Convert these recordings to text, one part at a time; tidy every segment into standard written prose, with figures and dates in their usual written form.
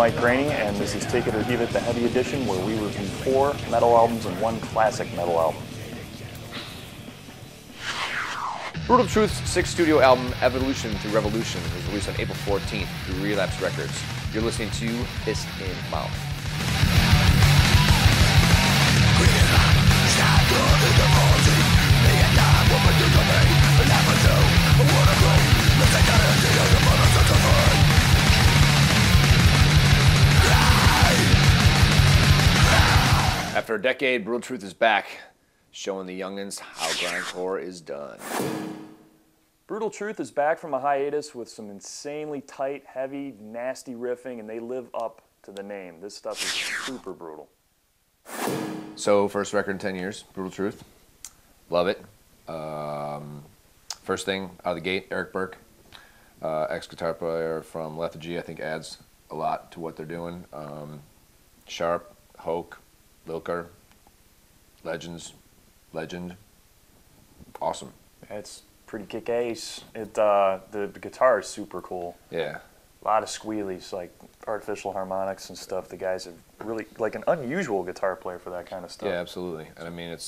Mike Graney, and this is Take It or Heave It, the Heavy Edition, where we review 4 metal albums and 1 classic metal album. Brutal Truth's 6th studio album, Evolution Through Revolution, was released on April 14th through Relapse Records. You're listening to Fist in Mouth. After a decade, Brutal Truth is back, showing the youngins how grindcore is done. Brutal Truth is back from a hiatus with some insanely tight, heavy, nasty riffing, and they live up to the name. This stuff is super brutal. So, first record in 10 years, Brutal Truth. Love it. First thing out of the gate, Eric Burke, ex-guitar player from Lethargy, I think adds a lot to what they're doing. Sharp, Hoke, Lilker, legend. Awesome. It's pretty kick-ass. The guitar is super cool. Yeah. A lot of squealies, like artificial harmonics and stuff. The guys are really like an unusual guitar player for that kind of stuff. Yeah, absolutely. And I mean, I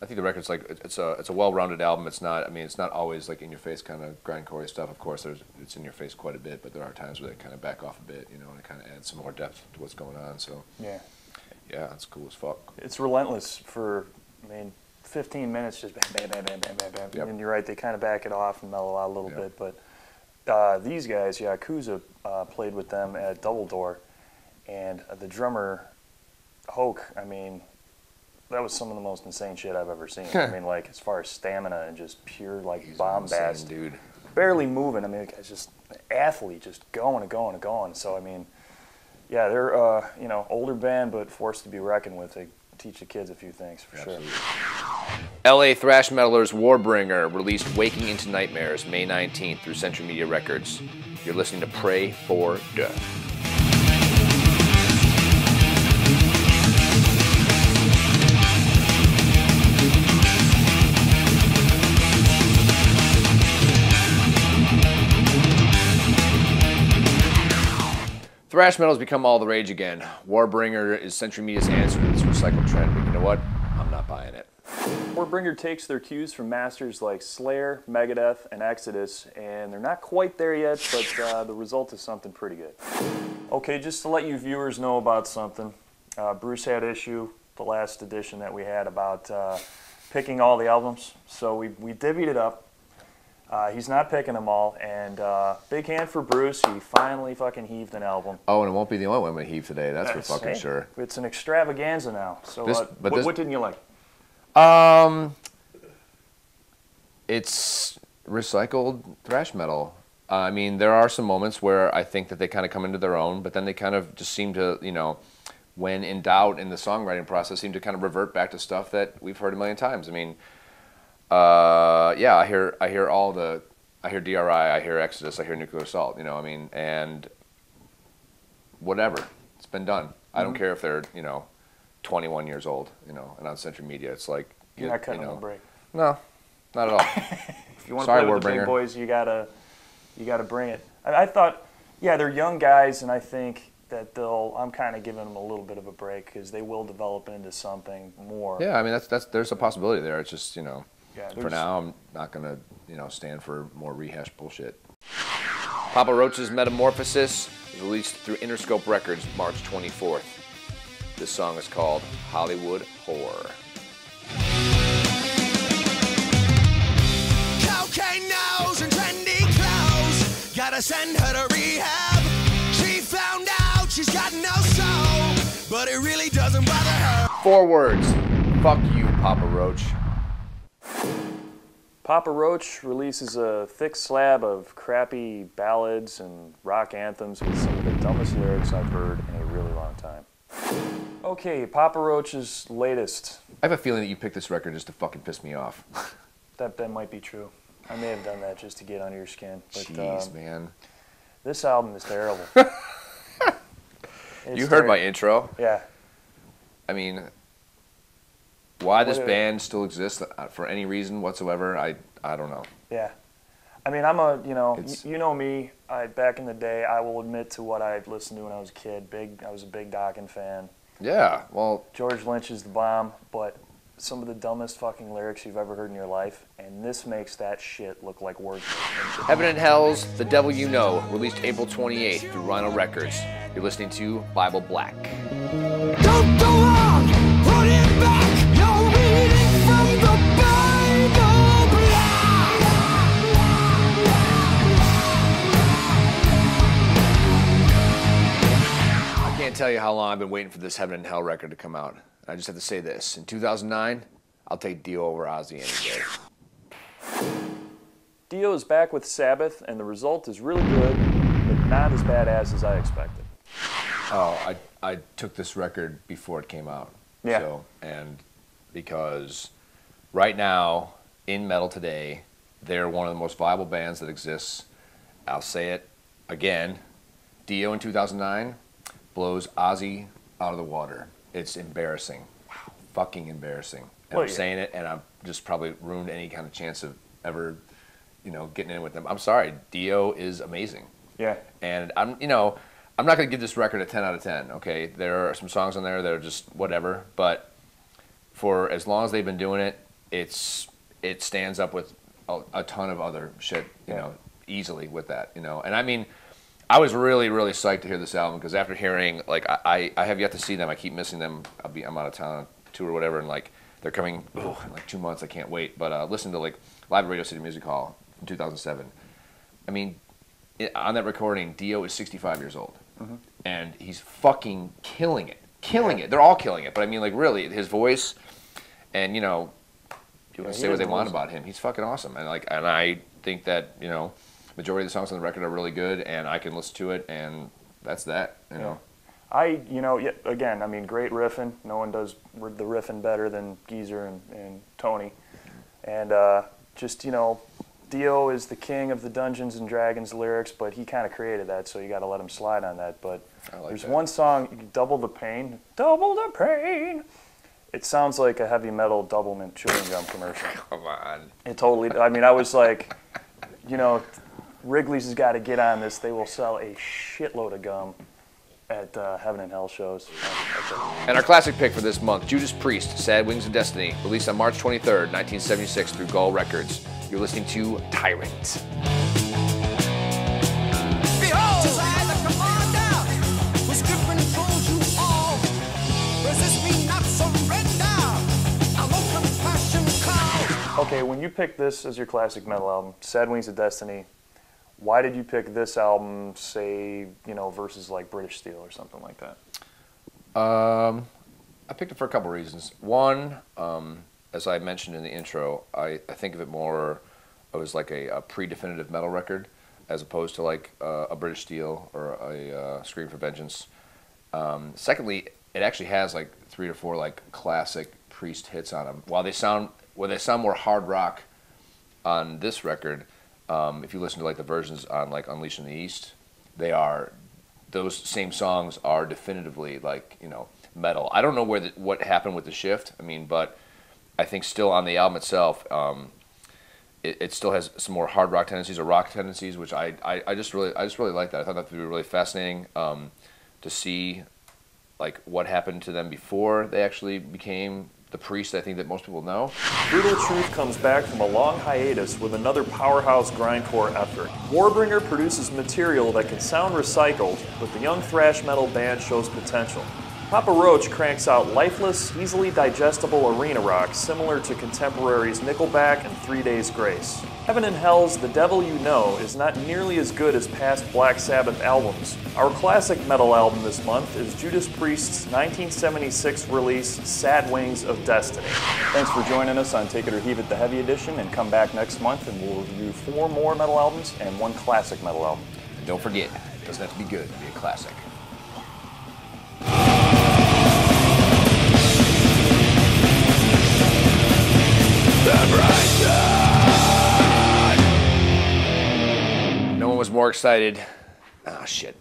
think the record's like it's a well-rounded album. It's not always like in your face kind of grindcore stuff. Of course, it's in your face quite a bit, but there are times where they kind of back off a bit, and it kind of adds some more depth to what's going on. So yeah, it's cool as fuck. It's relentless for 15 minutes, just bam, bam, bam, bam, bam, bam, bam. Yep. And you're right, they kind of back it off and mellow out a little bit. But these guys, Yakuza, played with them at Double Door, and the drummer Hoke, that was some of the most insane shit I've ever seen. Like as far as stamina and just pure He's bombast, insane, dude. Barely moving. The guy's just an athlete, just going and going and going. So they're older band, but forced to be reckoned with. They teach the kids a few things for sure. LA thrash metalers Warbringer released Waking into Nightmares May 19th through Century Media Records. You're listening to Pray for Death. Thrash metal has become all the rage again. Warbringer is Century Media's answer to this recycled trend, but you know what? I'm not buying it. Warbringer takes their cues from masters like Slayer, Megadeth, and Exodus, and they're not quite there yet, but the result is something pretty good. Okay, just to let you viewers know about something, Bruce had issue, the last edition that we had, about picking all the albums, so we divvied it up. He's not picking them all, and big hand for Bruce. He finally fucking heaved an album. Oh, and it won't be the only one we heave today. That's for fucking sure. It's an extravaganza now. So, what didn't you like? It's recycled thrash metal. There are some moments where I think that they kind of come into their own, but then they kind of just seem to, when in doubt in the songwriting process, seem to kind of revert back to stuff that we've heard a million times. I hear DRI, I hear Exodus, I hear Nuclear Assault, and whatever. It's been done. I don't care if they're, 21 years old, and on Century Media, it's like... You're not cutting them a break. No, not at all. If you want to play with the big boys, you gotta bring it. I thought, they're young guys, and I think that I'm kind of giving them a little bit of a break, because they will develop into something more. Yeah, there's a possibility there. It's just, Yeah, for now, I'm not going to, stand for more rehashed bullshit. Papa Roach's Metamorphosis is released through Interscope Records March 24th. This song is called Hollywood Whore. Cocaine nose and trendy clothes. Gotta send her to rehab. She found out she's got no soul, but it really doesn't bother her. 4 words. Fuck you, Papa Roach. Papa Roach releases a thick slab of crappy ballads and rock anthems with some of the dumbest lyrics I've heard in a really long time. Okay, Papa Roach's latest. I have a feeling that you picked this record just to fucking piss me off. That might be true. I may have done that just to get under your skin. But, jeez, man. This album is terrible. You heard my intro? Yeah. Why this band still exists for any reason whatsoever, I don't know. Yeah. I mean, you know me. Back in the day, I will admit to what I listened to when I was a kid. I was a big Dokken fan. Yeah, well, George Lynch is the bomb, but some of the dumbest fucking lyrics you've ever heard in your life, and this makes that shit look like words. Heaven and Hell's The Devil You Know, released April 28th through Rhino Records. You're listening to Bible Black. Don't go on, put it back. You're reading from the Bible Black. I can't tell you how long I've been waiting for this Heaven and Hell record to come out. I just have to say this. In 2009, I'll take Dio over Ozzy any day. Dio is back with Sabbath, and the result is really good, but not as badass as I expected. Oh, I took this record before it came out. Yeah. So, and because right now, in metal today, they're one of the most viable bands that exists. I'll say it again. Dio in 2009 blows Ozzy out of the water. It's embarrassing. Wow. Fucking embarrassing. And Well, I'm saying it, and I've just probably ruined any kind of chance of ever, getting in with them. I'm sorry. Dio is amazing. Yeah. And I'm not going to give this record a 10 out of 10, okay? There are some songs on there that are just whatever, but for as long as they've been doing it, it stands up with a ton of other shit, easily with that, And I mean, I was really, really psyched to hear this album because after hearing, I have yet to see them. I keep missing them. I'm out of town on tour or whatever, and they're coming in 2 months. I can't wait. But listen to Live at Radio City Music Hall in 2007. I mean, on that recording, Dio is 65 years old, and he's fucking killing it. They're all killing it. But I mean, really, his voice, and people can say what they want about him. He's fucking awesome, and I think that majority of the songs on the record are really good, and I can listen to it, and that's that. Again, I mean, great riffing. No one does the riffing better than Geezer and Tony, and Dio is the king of the Dungeons and Dragons lyrics, but he kind of created that, so you got to let him slide on that. But there's one song, Double the Pain. It sounds like a heavy metal double mint chewing gum commercial. Come on. It totally. I mean, I was like, Wrigley's has got to get on this. They will sell a shitload of gum at Heaven and Hell shows. And our classic pick for this month, Judas Priest, Sad Wings of Destiny, released on March 23rd, 1976 through Gull Records. You're listening to Tyrant. Behold, I the commander, whose grip controls you all. Resist me not, surrender. I will compassion call. Okay, when you picked this as your classic metal album, Sad Wings of Destiny, why did you pick this album, say, versus British Steel or something like that? I picked it for a couple reasons. One, as I mentioned in the intro, I think of it more as a pre-definitive metal record as opposed to a British Steel or a Scream for Vengeance. Secondly, it actually has 3 or 4 classic Priest hits on them. While they sound more hard rock on this record, if you listen to the versions on Unleashed in the East, those same songs are definitively metal. I don't know what happened with the shift. I mean, but I think still on the album itself, it still has some more hard rock tendencies or rock tendencies, which I just really like that. I thought that would be really fascinating to see what happened to them before they actually became the Priest I think that most people know. Brutal Truth comes back from a long hiatus with another powerhouse grindcore effort. Warbringer produces material that can sound recycled, but the young thrash metal band shows potential. Papa Roach cranks out lifeless, easily digestible arena rock similar to contemporaries Nickelback and 3 Days Grace. Heaven and Hell's The Devil You Know is not nearly as good as past Black Sabbath albums. Our classic metal album this month is Judas Priest's 1976 release, Sad Wings of Destiny. Thanks for joining us on Take It or Heave It, the Heavy Edition, and come back next month and we'll review 4 more metal albums and 1 classic metal album. And don't forget, it doesn't have to be good to be a classic. No one was more excited. Ah, shit.